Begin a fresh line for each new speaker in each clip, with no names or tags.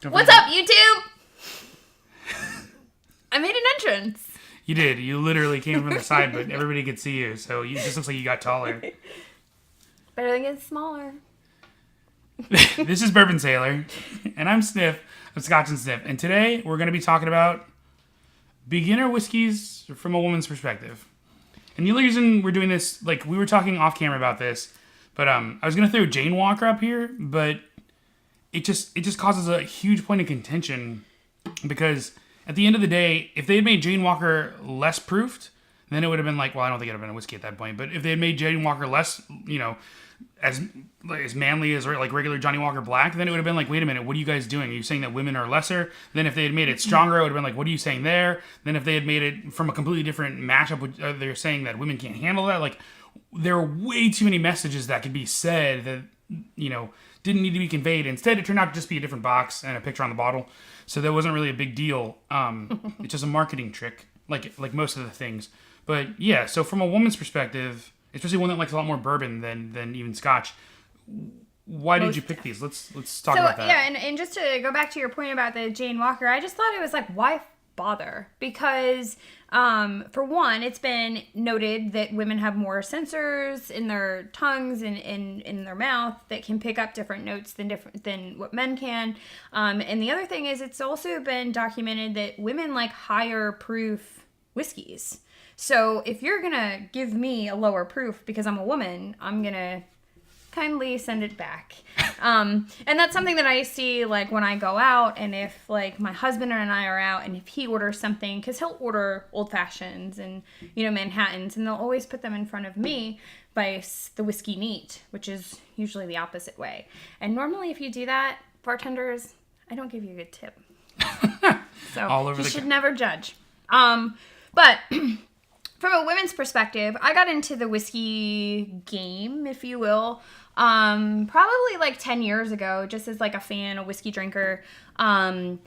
What's up, YouTube? I made an entrance.
You did. You literally came from the side, but everybody could see you, so it just looks like you got taller.
Better than getting smaller.
This is BourbonSailor, and I'm Sniff of ScotchNSniff, and today we're going to be talking about beginner whiskeys from a woman's perspective. And the only reason we're doing this, like, we were talking off camera about this, but I was going to throw Jane Walker up here, but it just causes a huge point of contention, because at the end of the day, if they had made Jane Walker less proofed, then it would have been like, well, I don't think it would have been a whiskey at that point, but if they had made Jane Walker less, as manly as like regular Johnny Walker Black, then it would have been like, wait a minute, what are you guys doing? Are you saying that women are lesser? Then if they had made it stronger, it would have been like, what are you saying there? Then if they had made it from a completely different matchup, they're saying that women can't handle that. Like, there are way too many messages that could be said that, didn't need to be conveyed. Instead, it turned out to just be a different box and a picture on the bottle. So that wasn't really a big deal. It's just a marketing trick, like most of the things. But yeah, so from a woman's perspective, especially one that likes a lot more bourbon than even Scotch, why did you pick these? Let's talk about that.
Yeah, and just to go back to your point about the Jane Walker, I just thought it was like, why bother? Because for one, it's been noted that women have more sensors in their tongues and in their mouth that can pick up different notes than what men can. And the other thing is, it's also been documented that women like higher proof whiskeys. So if you're gonna give me a lower proof because I'm a woman, I'm gonna kindly send it back. And that's something that I see, like, when I go out, and if, like, my husband and I are out, and if he orders something, because he'll order old fashions and, Manhattans, and they'll always put them in front of me by the whiskey neat, which is usually the opposite way. And normally if you do that, bartenders, I don't give you a good tip. So
All over
you should never judge. But from a women's perspective, I got into the whiskey game, if you will, probably like 10 years ago, just as like a fan, a whiskey drinker. And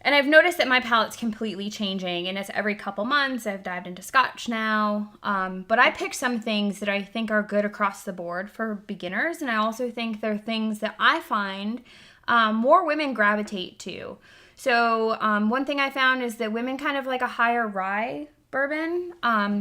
I've noticed that my palate's completely changing, and it's every couple months. I've dived into Scotch now. But I picked some things that I think are good across the board for beginners, and I also think they're things that I find more women gravitate to. So one thing I found is that women kind of like a higher rye bourbon,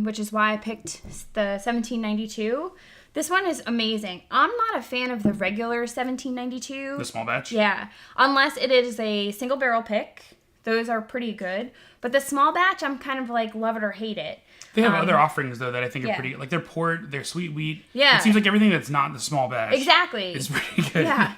which is why I picked the 1792. This one is amazing. I'm not a fan of the regular 1792.
The small batch?
Yeah. Unless it is a single barrel pick. Those are pretty good. But the small batch, I'm kind of like love it or hate it.
They have other offerings, though, that I think are pretty... Like, their port, their sweet wheat.
Yeah.
It seems like everything that's not the small batch.
Exactly.
Is pretty good.
Yeah.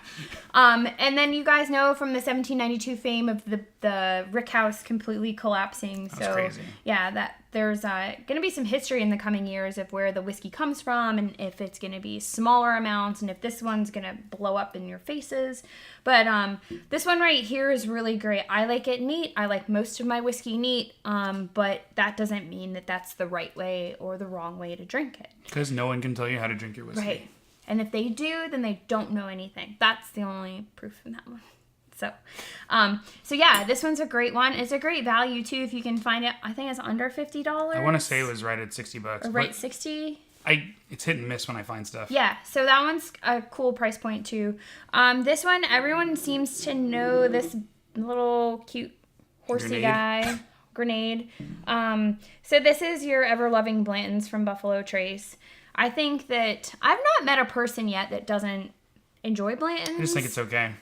And then you guys know from the 1792 fame of the Rick House completely collapsing.
That's crazy.
Yeah, that there's going to be some history in the coming years of where the whiskey comes from, and if it's going to be smaller amounts, and if this one's going to blow up in your faces. But this one right here is really great. I like it neat. I like most of my whiskey neat, but that doesn't mean that that's the right way or the wrong way to drink it.
Because no one can tell you how to drink your whiskey.
Right. And if they do, then they don't know anything. That's the only proof in that one. So yeah, this one's a great one. It's a great value too if you can find it. I think it's under $50.
I want to say it was right at $60.
Or right 60.
It's hit and miss when I find stuff.
Yeah, so that one's a cool price point too. This one, everyone seems to know this little cute horsey guy. Grenade. So this is your ever-loving Blanton's from Buffalo Trace. I think that I've not met a person yet that doesn't enjoy Blanton's.
I just think it's okay.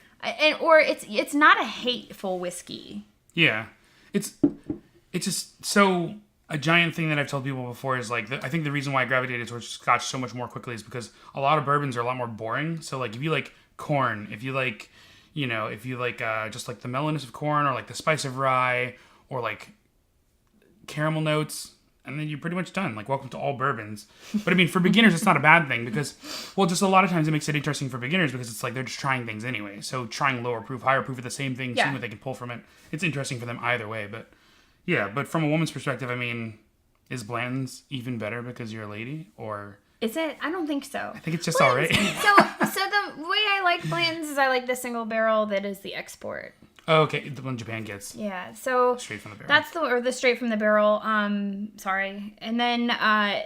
Or it's not a hateful whiskey.
Yeah. It's just so... A giant thing that I've told people before is, like, I think the reason why I gravitated towards Scotch so much more quickly is because a lot of bourbons are a lot more boring. So, like, if you like corn, if you like, just like the mellowness of corn, or like the spice of rye, or like caramel notes, and then you're pretty much done. Like, welcome to all bourbons. But I mean, for beginners, it's not a bad thing because, well, just a lot of times it makes it interesting for beginners because it's like they're just trying things anyway. So trying lower proof, higher proof of the same thing, seeing what they can pull from it. It's interesting for them either way. But yeah, but from a woman's perspective, I mean, is Blanton's even better because you're a lady, or...
Is it? I don't think so.
I think it's just all right.
So the way I like Blanton's is I like the single barrel that is the export.
Oh, okay. The one Japan gets.
Yeah. So
straight from the barrel.
That's the straight from the barrel. Sorry. And then I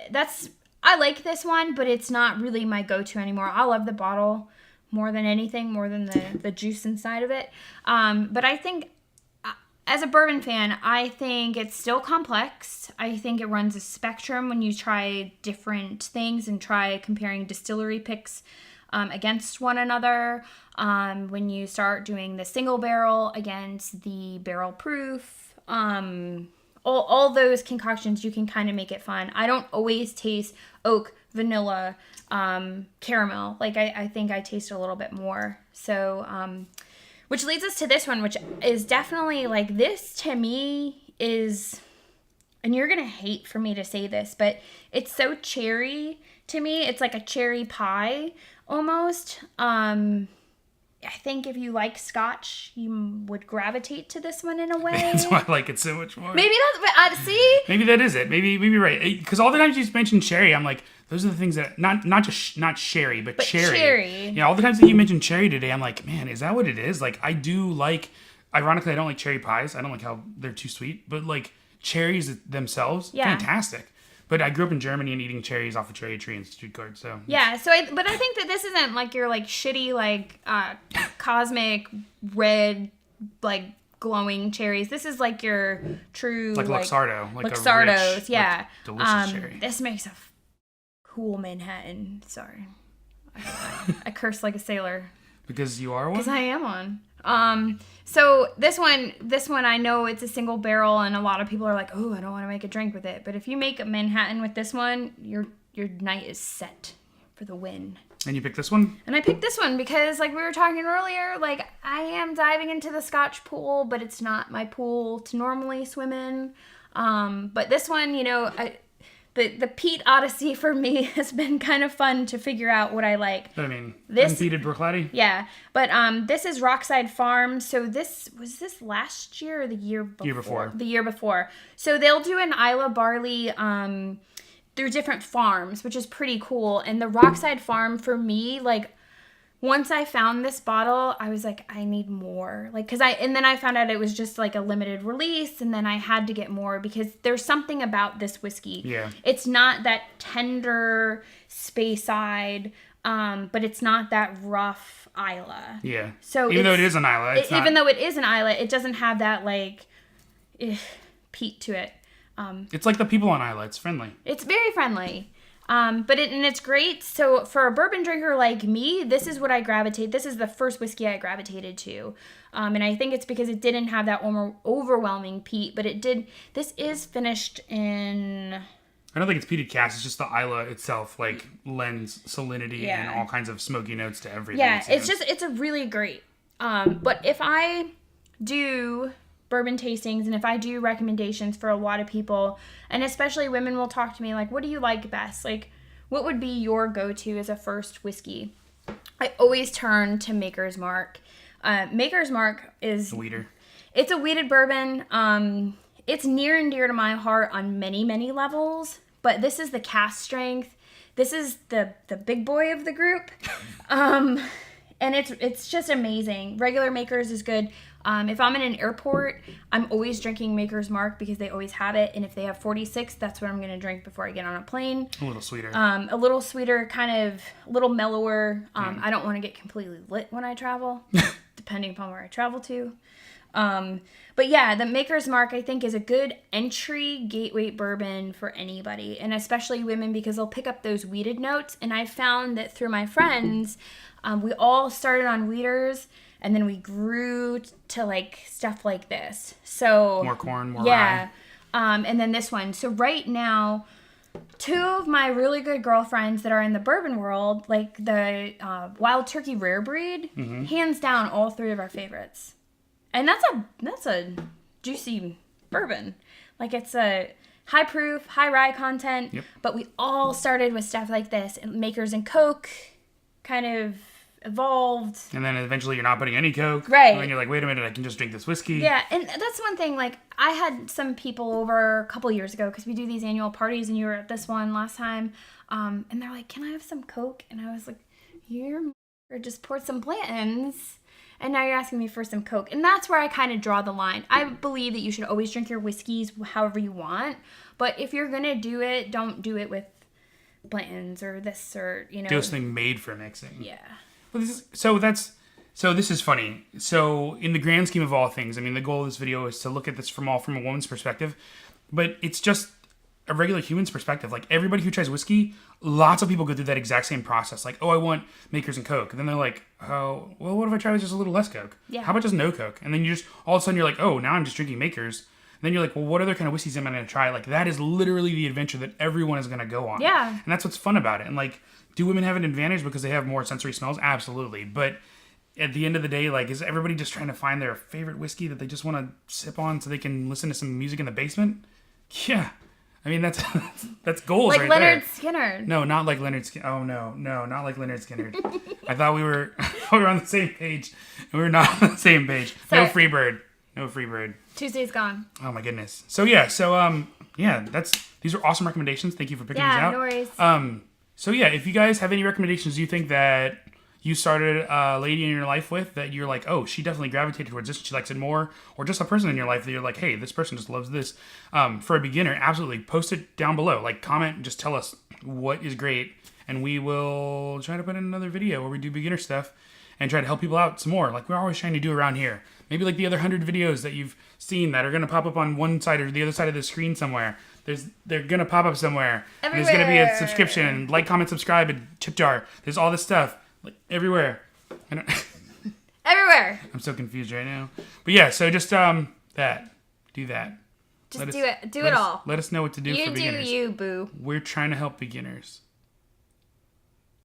like this one, but it's not really my go-to anymore. I love the bottle, more than anything, more than the juice inside of it. But I think, as a bourbon fan, I think it's still complex. I think it runs a spectrum when you try different things and try comparing distillery picks against one another. When you start doing the single barrel against the barrel proof, all those concoctions, you can kind of make it fun. I don't always taste oak, vanilla, caramel. Like I think I taste a little bit more. So, which leads us to this one, which is definitely like, this to me is, and you're going to hate for me to say this, but it's so cherry to me. It's like a cherry pie almost. I think if you like Scotch, you would gravitate to this one in a way.
That's why I like it so much more.
Maybe that's, but see?
Maybe that is it. Maybe you're right. Because all the times you mentioned cherry, I'm like, those are the things that, not sherry, but cherry. Yeah, all the times that you mentioned cherry today, I'm like, man, is that what it is? Like, I do like, ironically, I don't like cherry pies. I don't like how they're too sweet. But like, cherries themselves, fantastic. But I grew up in Germany and eating cherries off a cherry tree in street cart, so.
Yeah, but I think that this isn't like your like shitty like cosmic red like glowing cherries. This is like your true
like Luxardo, like
Luxardos,
a rich,
yeah,
like, delicious cherry.
This makes a cool Manhattan. Sorry, I curse like a sailor.
Because you are one?
Because I am one. So this one, I know it's a single barrel, and a lot of people are like, "Oh, I don't want to make a drink with it." But if you make a Manhattan with this one, your night is set for the win.
And you picked this one?
And I picked this one because, like we were talking earlier, like I am diving into the Scotch pool, but it's not my pool to normally swim in. But this one, you know, the peat odyssey for me has been kind of fun to figure out what I like.
I mean, unpeated Brook-Laddie?
Yeah, but this is Rockside Farm. So this last year or the year before? The year before. So they'll do an Isla barley through different farms, which is pretty cool. And the Rockside Farm for me, like, once I found this bottle, I was like, I need more. Like, and then I found out it was just like a limited release, and then I had to get more because there's something about this whiskey.
Yeah.
It's not that tender Speyside, but it's not that rough Isla.
Yeah.
So
even though it is an Isla,
even though it is an Isla, it doesn't have that like peat to it.
It's like the people on Isla. It's friendly.
It's very friendly. But it's great. So for a bourbon drinker like me, this is what I gravitate. This is the first whiskey I gravitated to. And I think it's because it didn't have that overwhelming peat, but it did. This is finished in...
I don't think it's peated cask. It's just the Isla itself, like, lends salinity and all kinds of smoky notes to everything.
Yeah, it's a really great. But if I do bourbon tastings and if I do recommendations for a lot of people, and especially women will talk to me like, what do you like best? Like, what would be your go-to as a first whiskey? I always turn to Maker's Mark. Maker's Mark is...
Weeder.
It's a weeded bourbon. It's near and dear to my heart on many, many levels, but this is the cask strength. This is the big boy of the group. And it's just amazing. Regular Maker's is good. If I'm in an airport, I'm always drinking Maker's Mark because they always have it. And if they have 46, that's what I'm going to drink before I get on a plane.
A little sweeter.
A little sweeter, kind of a little mellower. I don't want to get completely lit when I travel, depending upon where I travel to. But yeah, the Maker's Mark, I think, is a good entry gateway bourbon for anybody, and especially women, because they'll pick up those weeded notes. And I found that through my friends, we all started on weeders, and then we grew to like stuff like this. So
more corn, more rye.
And then this one. So right now, two of my really good girlfriends that are in the bourbon world, like the Wild Turkey Rare Breed, hands down, all three of our favorites. And that's a juicy bourbon. Like, it's a high proof, high rye content.
Yep.
But we all started with stuff like this. And Makers and Coke kind of evolved.
And then eventually you're not putting any Coke.
Right.
And then you're like, wait a minute, I can just drink this whiskey.
Yeah, and that's one thing. Like, I had some people over a couple years ago, because we do these annual parties, and you were at this one last time. And they're like, can I have some Coke? And I was like, here, or just poured some Blanton's. And now you're asking me for some Coke. And that's where I kind of draw the line. I believe that you should always drink your whiskeys however you want. But if you're going to do it, don't do it with Blanton's or this or, you know.
Do something made for mixing.
Yeah.
Well, this is funny. So in the grand scheme of all things, I mean, the goal of this video is to look at this from a woman's perspective, but it's just a regular human's perspective. Like everybody who tries whiskey, lots of people go through that exact same process. Like, oh, I want Makers and Coke. And then they're like, oh, well, what if I try with just a little less Coke?
Yeah.
How about just no Coke? And then you just, all of a sudden you're like, oh, now I'm just drinking Makers. And then you're like, well, what other kind of whiskeys am I going to try? Like that is literally the adventure that everyone is going to go on.
Yeah.
And that's what's fun about it. And like, do women have an advantage because they have more sensory smells? Absolutely. But at the end of the day, like, is everybody just trying to find their favorite whiskey that they just want to sip on so they can listen to some music in the basement? Yeah. I mean, that's goals
like
right
Leonard
there.
Skinner.
No, not like Leonard Skinner. Oh, no, not like Leonard Skinner. I thought we were on the same page, and we were not on the same page.
Sorry.
No free bird. No free bird.
Tuesday's gone.
Oh, my goodness. So, these are awesome recommendations. Thank you for picking these out.
Yeah, no worries.
So, if you guys have any recommendations you think that you started a lady in your life with that you're like, oh, she definitely gravitated towards this, she likes it more, or just a person in your life that you're like, hey, this person just loves this. For a beginner, absolutely post it down below. Like, comment, just tell us what is great, and we will try to put in another video where we do beginner stuff and try to help people out some more, like we're always trying to do around here. Maybe like the other 100 videos that you've seen that are going to pop up on one side or the other side of the screen somewhere. They're going to pop up somewhere.
Everywhere.
There's going to be a subscription, like, comment, subscribe, and tip jar. There's all this stuff. Like, everywhere.
Everywhere.
I'm so confused right now. But yeah, so just do that.
Just do it. Do it all.
Let us know what to do for beginners.
You do you, boo.
We're trying to help beginners.